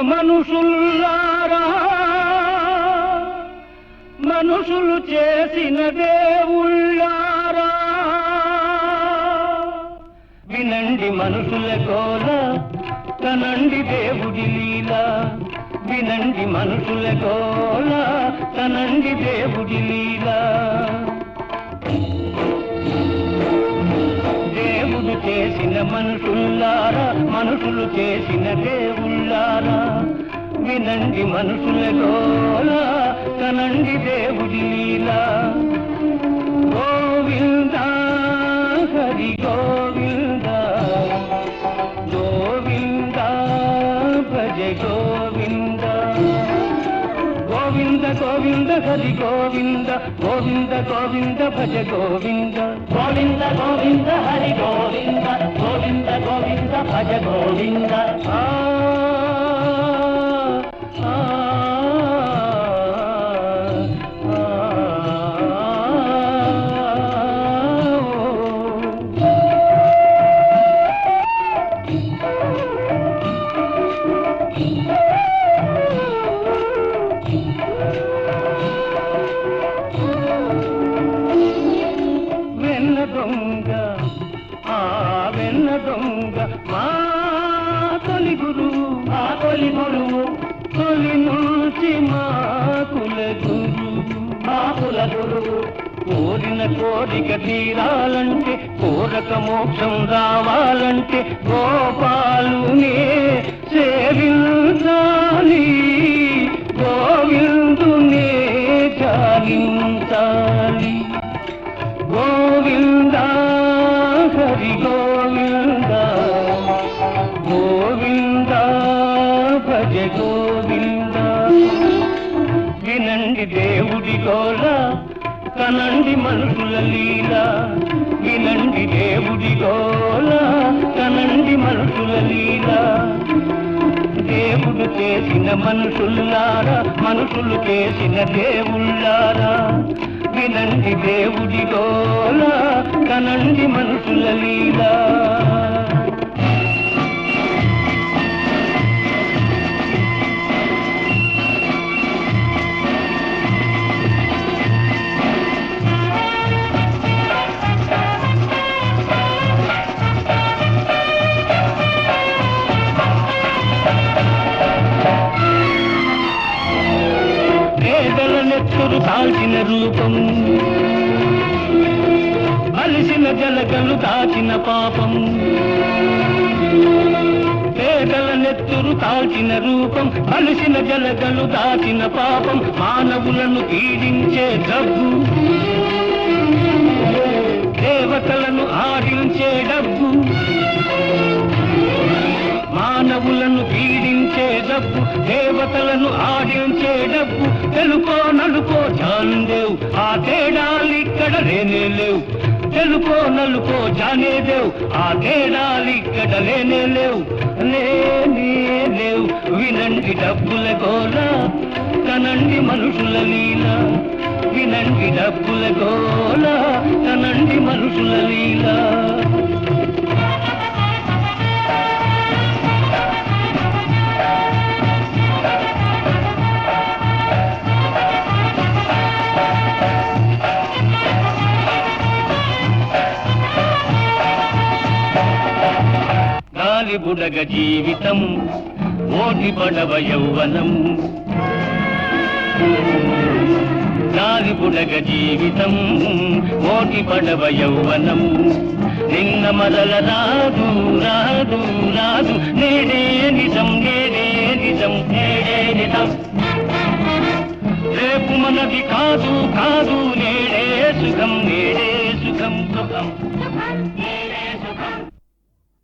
మనుషుల్లారా, మనుషులు చేసిన దేవుళ్ళారా, వినండి మనుషుల గోల, కనండి దేవుడి లీల. వినండి మనుషుల గోల, కనండి దేవుడి లీల. దేవుడు చేసిన మనుషుల్లారా, మనుషులు చేసిన దేవుళ్ళారా, వినండి మనుషుల గోల, కనండి దేవుడి లీల. గోవింద హరి గోవింద, గోవింద భజ గోవింద. గోవింద గోవింద హరి గోవింద, గోవింద గోవింద భజ గోవింద. గోవింద గోవింద హరి గోవింద, గోవింద గోవింద భజ గోవింద. వెన్న దొంగ, ఆ వెన్న దొంగ మా తొలి గురువు, మా తొలి గురువు, తొలి నుంచి మా కుల గురువు. మా కుల గురువు. కోరిన కోరిక తీరాలంటే, కోరక మోక్షం రావాలంటే గోపాలునే సేవించాలి, గోవిందునే చాలించాలి. గోవింద హరి గోవింద, గోవింద భజ గోవింద. వినండి దేవుడి గోల, కనండి మనుషుల లీల. వినండి దేవుడి గోల, కనండి మనుషుల లీల. దేవుడు చేసిన మనుషుల్లారా, మనుషులు చేసిన దేవుళ్ళారా, వినండి దేవుడి గోల, కనండి మనుషుల లీల. పేదల నెత్తురు కాల్చిన రూపం, అలిసిన జలగలు దాచిన పాపం. పేదల నెత్తురు కాల్చిన రూపం, అలిసిన జలగలు దాచిన పాపం. మానవులను పీడించే డబ్బు, దేవతలను ఆడించే డబ్బు. మానవులను పీడించే డబ్బు, దేవతలను ఆడించే డబ్బు. తెలుపో నలుపో జానేదేవ్, ఆ తేడాలిక్కడ లేనే లేవు. తెలుపో నలుపో జానేదేవ్, ఆ తేడాలిక్కడ లేనే లేవు, లేనే లేవు. వినండి డబ్బుల గోల, కనండి మనుషుల లీల. వినండి డబ్బుల గోల, కనండి మనుషుల లీల. గాలి బుడగ జీవితం, ఓటి పడవ యౌవనం. గాలి బుడగ జీవితం, ఓటి పడవ యౌవనం. నిన్న మరల రాదు రాదు రాదు, నేడే నిజం నేడే నిజం నేడే నిజం. రేపు మనది కాదు కాదు, నేడే సుఖం నేడే సుఖం సుఖం.